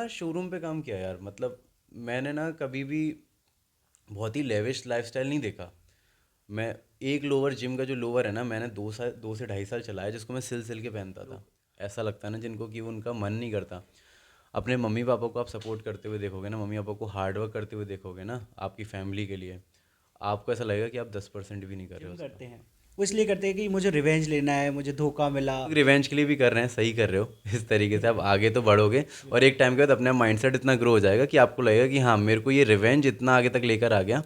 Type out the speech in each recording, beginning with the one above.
ना शोरूम पे काम किया यार। मतलब मैंने ना कभी भी बहुत ही लेविश लाइफस्टाइल नहीं देखा। मैं एक लोअर, जिम का जो लोअर है ना, मैंने 2 से 2.5 साल चलाया, जिसको मैं सिल सिल के पहनता था। ऐसा लगता है ना जिनको कि वो उनका मन नहीं करता। अपने मम्मी पापा को आप सपोर्ट करते हुए देखोगे ना, मम्मी पापा को हार्ड वर्क करते हुए देखोगे ना आपकी फैमिली के लिए, आपको ऐसा लगेगा कि आप 10% भी नहीं कर रहे जिम हो उसका। करते हैं वो इसलिए करते हैं कि मुझे रिवेंज लेना है, मुझे धोखा मिला। रिवेंज के लिए भी कर रहे हैं, सही कर रहे हो। इस तरीके से आप आगे तो बढ़ोगे, और बिल्कुल। एक टाइम के बाद अपना माइंडसेट इतना ग्रो हो जाएगा कि आपको लगेगा कि हाँ, मेरे को ये रिवेंज इतना आगे तक लेकर आ गया,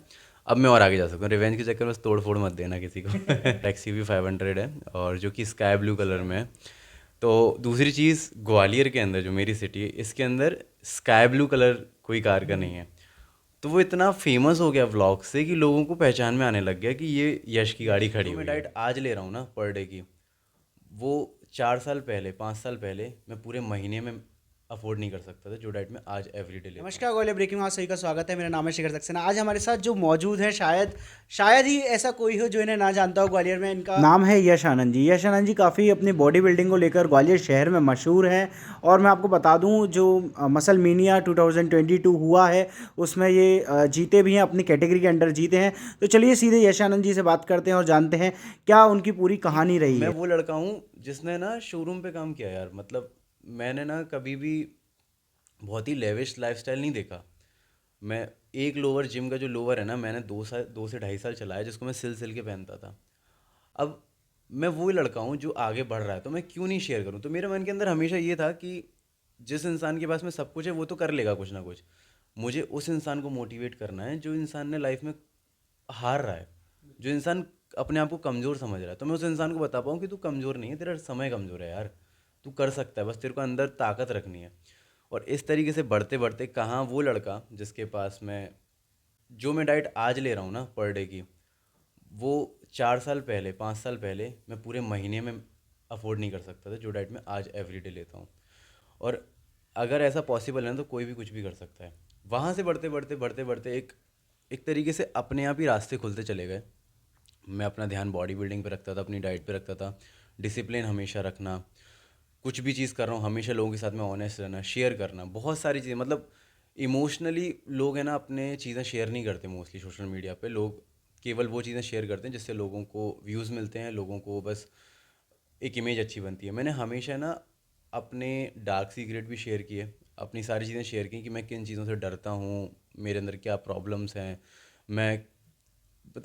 अब मैं और आगे जा सकता हूँ। रिवेंज के चक्कर में बस तोड़ फोड़ मत देना किसी को। टैक्सी भी 500 है, और जो कि स्काई ब्लू कलर में है। तो दूसरी चीज़, ग्वालियर के अंदर जो मेरी सिटी है, इसके अंदर स्काई ब्लू कलर कोई कार का नहीं है। तो वो इतना फेमस हो गया व्लॉग से कि लोगों को पहचान में आने लग गया कि ये यश की गाड़ी खड़ी हुई है। मैं डाइट आज ले रहा हूँ ना पर डे की, वो 4 साल पहले, 5 साल पहले मैं पूरे महीने में अफोर्ड नहीं कर सकता था जो डाइट मैं आज एवरीडे लेता हूँ। नमस्कार गोले ब्रेकिंग में आप सभी का स्वागत है। मेरा नाम है शिखर सक्सेना। आज हमारे साथ जो मौजूद है, शायद ही ऐसा कोई हो जो इन्हें ना जानता हो। ग्वालियर में इनका नाम है यश आनंद जी। यश आनंद जी काफ़ी अपनी बॉडी बिल्डिंग को लेकर ग्वालियर शहर में मशहूर हैं। और मैं आपको बता दूं, जो मसल मीनिया 2022 हुआ है उसमें ये जीते भी हैं, अपनी कैटेगरी के अंडर जीते हैं। तो चलिए सीधे यश आनंद जी से बात करते हैं और जानते हैं क्या उनकी पूरी कहानी रही मैं है। वो लड़का हूँ जिसने ना शोरूम पे काम किया यार। मतलब मैंने ना कभी भी बहुत ही लेविश लाइफस्टाइल नहीं देखा। मैं एक लोअर, जिम का जो लोअर है ना, मैंने 2 से 2.5 साल चलाया, जिसको मैं सिल सिल के पहनता था। अब मैं वो लड़का हूँ जो आगे बढ़ रहा है, तो मैं क्यों नहीं शेयर करूँ। तो मेरे मन के अंदर हमेशा ये था कि जिस इंसान के पास में सब कुछ है वो तो कर लेगा कुछ ना कुछ। मुझे उस इंसान को मोटिवेट करना है जो इंसान ने लाइफ में हार रहा है, जो इंसान अपने आप को कमज़ोर समझ रहा है। तो मैं उस इंसान को बता पाऊँ कि तू कमज़ोर नहीं है, तेरा समय कमज़ोर है यार, तू कर सकता है, बस तेरे को अंदर ताकत रखनी है। और इस तरीके से बढ़ते बढ़ते कहाँ वो लड़का जिसके पास मैं, जो मैं डाइट आज ले रहा हूँ ना पर डे की, वो 4 साल पहले, 5 साल पहले मैं पूरे महीने में अफोर्ड नहीं कर सकता था जो डाइट मैं आज एवरीडे लेता हूँ। और अगर ऐसा पॉसिबल है ना, तो कोई भी कुछ भी कर सकता है। वहाँ से बढ़ते बढ़ते बढ़ते बढ़ते एक एक तरीके से अपने आप ही रास्ते खुलते चले गए। मैं अपना ध्यान बॉडी बिल्डिंग पे रखता था, अपनी डाइट पे रखता था, डिसिप्लिन हमेशा रखना, कुछ भी चीज़ कर रहा हूँ हमेशा लोगों के साथ में ऑनेस्ट रहना, शेयर करना, बहुत सारी चीज़ें। मतलब इमोशनली लोग हैं ना अपने चीज़ें शेयर नहीं करते मोस्टली सोशल मीडिया पे। लोग केवल वो चीज़ें शेयर करते हैं जिससे लोगों को व्यूज़ मिलते हैं, लोगों को बस एक इमेज अच्छी बनती है। मैंने हमेशा ना अपने डार्क सीक्रेट भी शेयर किए, अपनी सारी चीज़ें शेयर की कि मैं किन चीज़ों से डरता हूँ, मेरे अंदर क्या प्रॉब्लम्स हैं, मैं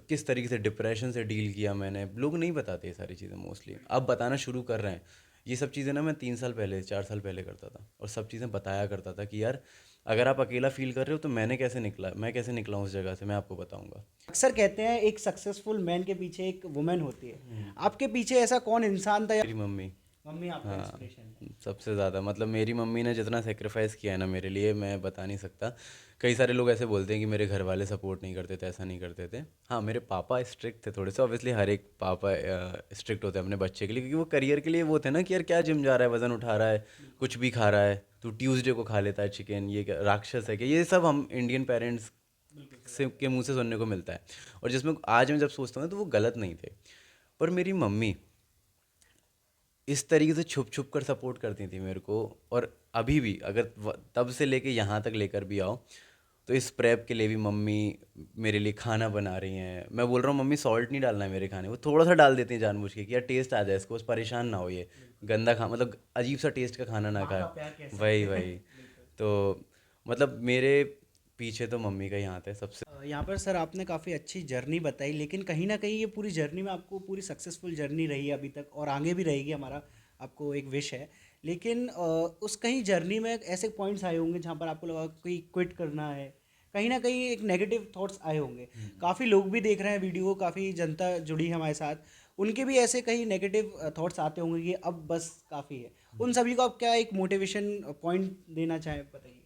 किस तरीके से डिप्रेशन से डील किया मैंने। लोग नहीं बताते ये सारी चीज़ें मोस्टली, अब बताना शुरू कर रहे हैं। ये सब चीज़ें ना मैं 3 साल पहले, 4 साल पहले करता था, और सब चीज़ें बताया करता था कि यार अगर आप अकेला फील कर रहे हो तो मैंने कैसे निकला, मैं कैसे निकला हूँ उस जगह से, मैं आपको बताऊँगा। अक्सर कहते हैं एक सक्सेसफुल मैन के पीछे एक वुमेन होती है। आपके पीछे ऐसा कौन इंसान था? मेरी मम्मी। मम्मी आपका हाँ, इंस्पिरेशन है। सबसे ज़्यादा। मतलब मेरी मम्मी ने जितना सेक्रीफाइस किया है ना मेरे लिए, मैं बता नहीं सकता। कई सारे लोग ऐसे बोलते हैं कि मेरे घर वाले सपोर्ट नहीं करते थे, ऐसा नहीं करते थे। हाँ, मेरे पापा स्ट्रिक्ट थे थोड़े से, ऑब्वियसली हर एक पापा स्ट्रिक्ट होते हैं अपने बच्चे के लिए, क्योंकि वो करियर के लिए वो थे ना कि यार क्या जिम जा रहा है, वज़न उठा रहा है, कुछ भी खा रहा है, तू ट्यूसडे को खा लेता है चिकन, ये क्या राक्षस है क्या, ये सब हम इंडियन पेरेंट्स से के मुंह से सुनने को मिलता है। और जिसमें आज मैं जब सोचता हूँ ना, तो वो गलत नहीं थे। पर मेरी मम्मी इस तरीके से छुप छुप कर सपोर्ट करती थी मेरे को। और अभी भी अगर तब से लेके यहाँ तक लेकर भी आओ, तो इस प्रेप के लिए भी मम्मी मेरे लिए खाना बना रही हैं। मैं बोल रहा हूँ मम्मी सॉल्ट नहीं डालना है मेरे खाने, वो थोड़ा सा डाल देती हैं जानबूझ के कि यार टेस्ट आ जाए इसको, बस परेशान ना हो, ये गंदा खा, मतलब अजीब सा टेस्ट का खाना ना माँ खाए। का प्यार कह वही सकते हैं। वही। बिल्कुल। तो मतलब मेरे पीछे तो मम्मी का ही हाथ है सबसे। यहाँ पर सर आपने काफ़ी अच्छी जर्नी बताई, लेकिन कहीं ना कहीं ये पूरी जर्नी में आपको पूरी सक्सेसफुल जर्नी रही है अभी तक और आगे भी रहेगी, हमारा आपको एक विश है। लेकिन उस कहीं जर्नी में ऐसे पॉइंट्स आए होंगे जहाँ पर आपको लगा कि क्विट करना है, कहीं ना कहीं एक नेगेटिव थॉट्स आए होंगे। काफ़ी लोग भी देख रहे हैं वीडियो, काफ़ी जनता जुड़ी है हमारे साथ, उनके भी ऐसे कहीं नेगेटिव थॉट्स आते होंगे कि अब बस काफ़ी है। उन सभी को आप क्या एक मोटिवेशन पॉइंट देना चाहें, बताइए।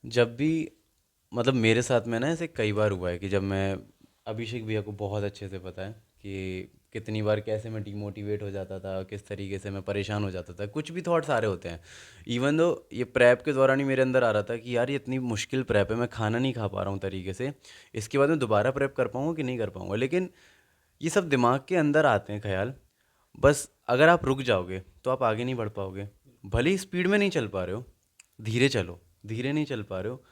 जब भी, मतलब मेरे साथ में ना ऐसे कई बार हुआ है कि जब मैं, अभिषेक भैया को बहुत अच्छे से पता है कि कितनी बार कैसे मैं डिमोटिवेट हो जाता था, किस तरीके से मैं परेशान हो जाता था, कुछ भी थॉट्स आ रहे होते हैं। इवन दो ये प्रेप के दौरान ही मेरे अंदर आ रहा था कि यार ये इतनी मुश्किल प्रेप है, मैं खाना नहीं खा पा रहा हूँ तरीके से, इसके बाद मैं दोबारा प्रेप कर पाऊँगा कि नहीं कर पाऊँगा। लेकिन ये सब दिमाग के अंदर आते हैं ख्याल। बस अगर आप रुक जाओगे तो आप आगे नहीं बढ़ पाओगे। भले ही स्पीड में नहीं चल पा रहे हो, धीरे चलो, धीरे नहीं चल पा रहे हो,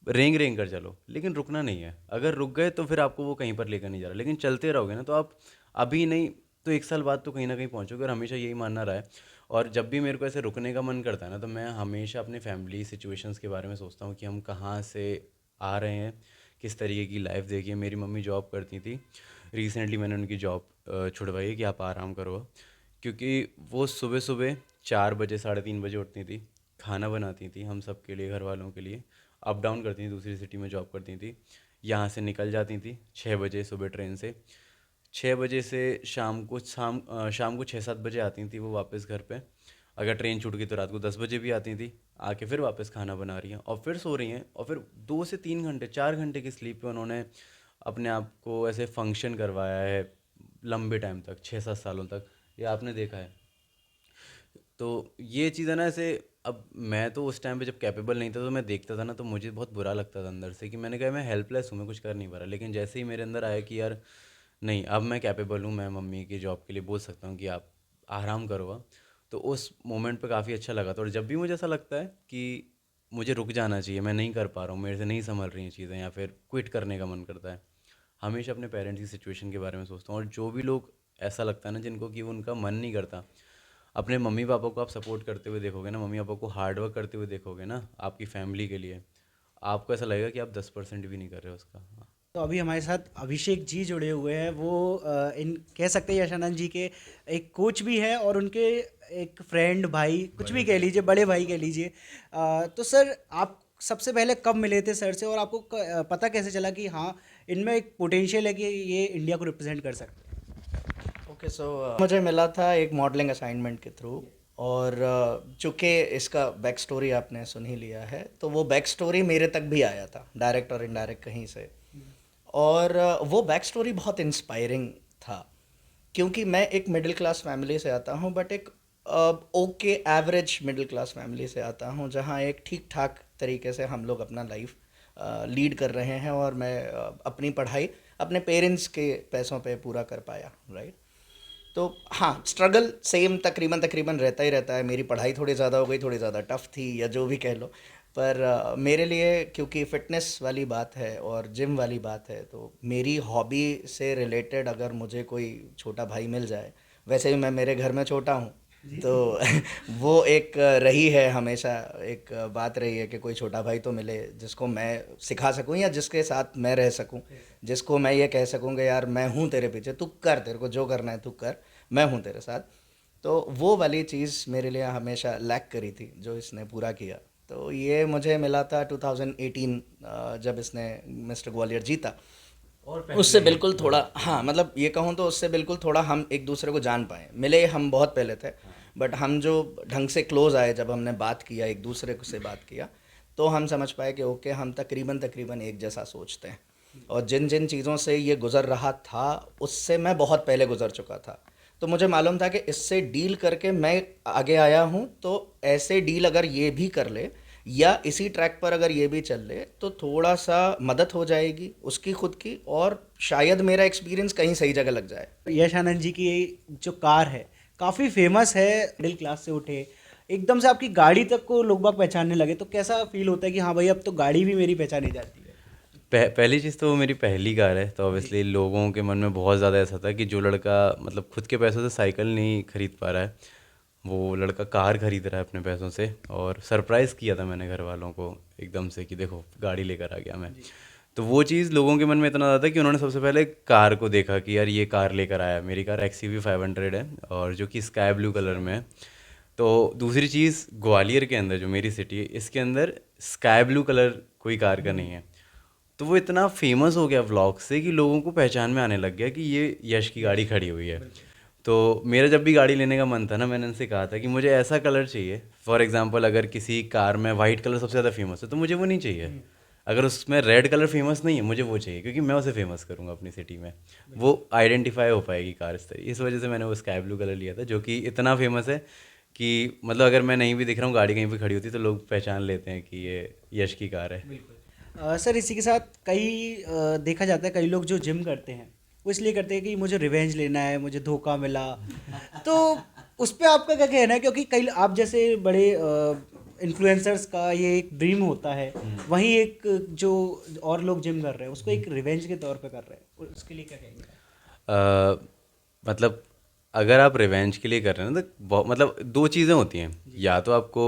रेंग रेंग कर चलो, लेकिन रुकना नहीं है। अगर रुक गए तो फिर आपको वो कहीं पर लेकर नहीं जा रहा, लेकिन चलते रहोगे ना तो आप अभी नहीं तो 1 साल बाद तो कहीं ना कहीं पहुंचोगे। और हमेशा यही मानना रहा है। और जब भी मेरे को ऐसे रुकने का मन करता है ना, तो मैं हमेशा अपने फैमिली सिचुएशंस के बारे में सोचता हूँ कि हम कहाँ से आ रहे हैं, किस तरीके की लाइफ देखी है। मेरी मम्मी जॉब करती थी, रिसेंटली मैंने उनकी जॉब छुड़वाई है कि आप आराम करो अब। क्योंकि वो सुबह सुबह 4 बजे 3:30 बजे उठती थी, खाना बनाती थी हम सब के लिए, घर वालों के लिए, अप डाउन करती थी, दूसरी सिटी में जॉब करती थी। यहाँ से निकल जाती थी 6 बजे सुबह ट्रेन से, 6 बजे से शाम को 6-7 बजे आती थी वो वापस घर पे। अगर ट्रेन छूट गई तो रात को 10 बजे भी आती थी, आके फिर वापस खाना बना रही हैं और फिर सो रही हैं। और फिर 2 से 3 घंटे 4 घंटे की स्लीप पे उन्होंने अपने आप को ऐसे फंक्शन करवाया है लंबे टाइम तक, 6-7 सालों तक। ये आपने देखा है। तो ये चीज़ है ना ऐसे। अब मैं तो उस टाइम पे जब कैपेबल नहीं था तो मैं देखता था ना, तो मुझे बहुत बुरा लगता था अंदर से कि मैंने कहा मैं हेल्पलेस हूँ, मैं कुछ कर नहीं पा रहा। लेकिन जैसे ही मेरे अंदर आया कि यार नहीं, अब मैं कैपेबल हूँ, मैं मम्मी की जॉब के लिए बोल सकता हूँ कि आप आराम करो अब, तो उस मोमेंट पे काफ़ी अच्छा लगा था। और जब भी मुझे ऐसा लगता है कि मुझे रुक जाना चाहिए, मैं नहीं कर पा रहा हूँ, मेरे से नहीं संभल रही हैं चीज़ें, या फिर क्विट करने का मन करता है, हमेशा अपने पेरेंट्स की सिचुएशन के बारे में सोचता हूँ। और जो भी लोग ऐसा लगता है ना जिनको कि उनका मन नहीं करता, अपने मम्मी पापा को आप सपोर्ट करते हुए देखोगे ना, मम्मी पापा को हार्ड वर्क करते हुए देखोगे ना आपकी फैमिली के लिए, आपको ऐसा लगेगा कि आप 10% भी नहीं कर रहे हो उसका। हाँ। तो अभी हमारे साथ अभिषेक जी जुड़े हुए हैं। वो इन कह सकते हैं यशानंद जी के एक कोच भी हैं और उनके एक फ्रेंड भाई कुछ भी कह लीजिए, बड़े भाई कह लीजिए। तो सर आप सबसे पहले कब मिले थे सर से, और आपको पता कैसे चला कि हाँ इनमें एक पोटेंशियल है कि ये इंडिया को रिप्रेजेंट कर सकते हैं? ओके सो मुझे मिला था एक मॉडलिंग असाइनमेंट के थ्रू। और चूँकि इसका बैक स्टोरी आपने सुन ही लिया है, तो वो बैक स्टोरी मेरे तक भी आया था डायरेक्ट और इनडायरेक्ट कहीं से। और वो बैक स्टोरी बहुत इंस्पायरिंग था, क्योंकि मैं एक मिडिल क्लास फैमिली से आता हूँ, बट एक okay average middle class family से आता हूँ, जहाँ एक ठीक ठाक तरीके से हम लोग अपना लाइफ लीड कर रहे हैं। और मैं अपनी पढ़ाई अपने पेरेंट्स के पैसों पे पूरा कर पाया, राइट। तो हाँ, स्ट्रगल सेम तकरीबन तकरीबन रहता ही रहता है। मेरी पढ़ाई थोड़ी ज़्यादा हो गई, थोड़ी ज़्यादा टफ थी, या जो भी कह लो। पर मेरे लिए क्योंकि फ़िटनेस वाली बात है और जिम वाली बात है, तो मेरी हॉबी से रिलेटेड अगर मुझे कोई छोटा भाई मिल जाए, वैसे भी मैं मेरे घर में छोटा हूँ, तो वो एक रही है हमेशा, एक बात रही है कि कोई छोटा भाई तो मिले जिसको मैं सिखा सकूं या जिसके साथ मैं रह सकूं, जिसको मैं ये कह सकूं कि यार मैं हूं तेरे पीछे, तू कर, तेरे को जो करना है तू कर, मैं हूं तेरे साथ। तो वो वाली चीज़ मेरे लिए हमेशा लैक करी थी, जो इसने पूरा किया। तो ये मुझे मिला था 2018, जब इसने मिस्टर ग्वालियर जीता। उससे बिल्कुल थोड़ा, हाँ मतलब ये कहूँ तो उससे बिल्कुल थोड़ा हम एक दूसरे को जान पाए। मिले हम बहुत पहले थे, बट हम जो ढंग से क्लोज आए, जब हमने बात किया, एक दूसरे से बात किया, तो हम समझ पाए कि ओके, हम तकरीबन तकरीबन एक जैसा सोचते हैं। और जिन जिन चीज़ों से ये गुज़र रहा था, उससे मैं बहुत पहले गुज़र चुका था। तो मुझे मालूम था कि इससे डील करके मैं आगे आया हूँ, तो ऐसे डील अगर ये भी कर ले या इसी ट्रैक पर अगर ये भी चल ले, तो थोड़ा सा मदद हो जाएगी उसकी खुद की, और शायद मेरा एक्सपीरियंस कहीं सही जगह लग जाए। यश आनंद जी की जो कार है काफ़ी फेमस है, मिडिल क्लास से उठे एकदम से आपकी गाड़ी तक को लोग बाग पहचानने लगे, तो कैसा फील होता है कि हाँ भाई अब तो गाड़ी भी मेरी पहचानी जाती है? पहली चीज़ तो वो मेरी पहली कार है, तो जी। ऑब्वियसली लोगों के मन में बहुत ज़्यादा ऐसा था कि जो लड़का मतलब खुद के पैसों से साइकिल नहीं खरीद पा रहा है, वो लड़का कार खरीद रहा है अपने पैसों से। और सरप्राइज़ किया था मैंने घर वालों को एकदम से कि देखो गाड़ी लेकर आ गया मैं। तो वो चीज़ लोगों के मन में इतना ज़्यादा था कि उन्होंने सबसे पहले कार को देखा कि यार ये कार लेकर आया। मेरी कार XUV 500 है, और जो कि स्काई ब्लू कलर में है। तो दूसरी चीज़, ग्वालियर के अंदर जो मेरी सिटी है, इसके अंदर स्काई ब्लू कलर कोई कार का नहीं है। तो वो इतना फेमस हो गया व्लॉग से कि लोगों को पहचान में आने लग गया कि ये यश की गाड़ी खड़ी हुई है। तो मेरा जब भी गाड़ी लेने का मन था ना, मैंने उनसे कहा था कि मुझे ऐसा कलर चाहिए। फॉर एग्जांपल, अगर किसी कार में वाइट कलर सबसे ज़्यादा फेमस है तो मुझे वो नहीं चाहिए। अगर उसमें रेड कलर फेमस नहीं है, मुझे वो चाहिए, क्योंकि मैं उसे फेमस करूँगा अपनी सिटी में। वो आइडेंटिफाई हो पाएगी कार इस तरीके। इस वजह से मैंने वो स्काई ब्लू कलर लिया था, जो कि इतना फेमस है कि मतलब अगर मैं नहीं भी दिख रहा हूँ, गाड़ी कहीं पे खड़ी होती है तो लोग पहचान लेते हैं कि ये यश की कार है। सर इसी के साथ कई देखा जाता है कई लोग जो जिम करते हैं वो इसलिए करते हैं कि मुझे रिवेंज लेना है, मुझे धोखा मिला। तो उस पे आपका क्या कहना है? क्योंकि कई आप जैसे बड़े इन्फ्लुएंसर्स का ये एक ड्रीम होता है, वहीं एक जो और लोग जिम कर रहे हैं उसको एक रिवेंज के तौर पे कर रहे हैं, उसके लिए क्या कहेंगे? मतलब अगर आप रिवेंज के लिए कर रहे हैं ना तो मतलब दो चीज़ें होती हैं, या तो आपको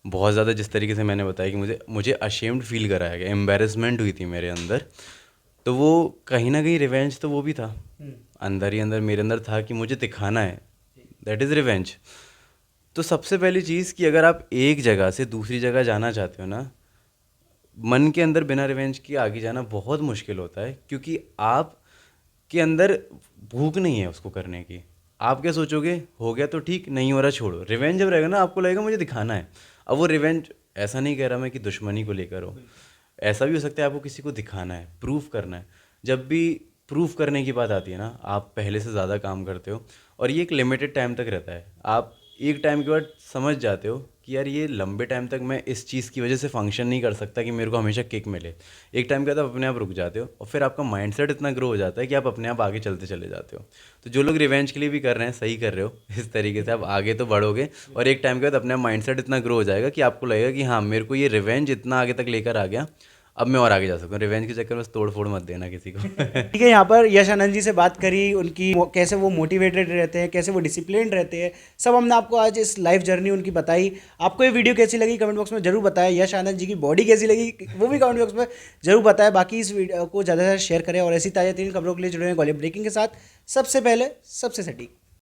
बहुत ज़्यादा, जिस तरीके से मैंने बताया कि मुझे मुझे अशेम्ड फील कराया गया, एम्बेरसमेंट हुई थी मेरे अंदर, तो वो कहीं ना कहीं रिवेंज तो वो भी था, अंदर ही अंदर मेरे अंदर था कि मुझे दिखाना है, दैट इज़ रिवेंज। तो सबसे पहली चीज़ कि अगर आप एक जगह से दूसरी जगह जाना चाहते हो ना, मन के अंदर बिना रिवेंज के आगे जाना बहुत मुश्किल होता है, क्योंकि आप के अंदर भूख नहीं है उसको करने की। आप क्या सोचोगे, हो गया तो ठीक, नहीं हो रहा छोड़ो। रिवेंज जब रहेगा ना, आपको लगेगा मुझे दिखाना है। अब वो रिवेंज, ऐसा नहीं कह रहा मैं कि दुश्मनी को लेकर हो, ऐसा भी हो सकता है आपको किसी को दिखाना है, प्रूफ करना है। जब भी प्रूफ करने की बात आती है ना, आप पहले से ज़्यादा काम करते हो, और ये एक लिमिटेड टाइम तक रहता है। आप एक टाइम के बाद समझ जाते हो कि यार ये लंबे टाइम तक मैं इस चीज़ की वजह से फंक्शन नहीं कर सकता कि मेरे को हमेशा किक मिले। एक टाइम के बाद आप अपने आप रुक जाते हो, और फिर आपका माइंडसेट इतना ग्रो हो जाता है कि आप अपने आप आगे चलते चले जाते हो। तो जो लोग रिवेंज के लिए भी कर रहे हैं, सही कर रहे हो, इस तरीके से आप आगे तो बढ़ोगे, और एक टाइम के बाद अपने माइंडसेट इतना ग्रो हो जाएगा कि आपको लगेगा कि हाँ, मेरे को ये रिवेंज इतना आगे तक लेकर आ गया, अब मैं और आगे जा सकता हूँ। रिवेंज के चक्कर में बस तोड़ फोड़ मत देना किसी को। ठीक है, यहाँ पर यश आनंद जी से बात करी, उनकी कैसे वो मोटिवेटेड रहते हैं, कैसे वो डिसिप्लिन रहते हैं, सब हमने आपको आज इस लाइफ जर्नी उनकी बताई। आपको ये वीडियो कैसी लगी कमेंट बॉक्स में जरूर बताएं। यश आनंद जी की बॉडी कैसी लगी वो भी कमेंट बॉक्स में जरूर बताएं। बाकी इस वीडियो को ज़्यादा से ज़्यादा शेयर करें, और ऐसी ताज़ा तीन खबरों के लिए जुड़े हैं गॉलिब ब्रेकिंग के साथ, सबसे पहले सबसे सटीक।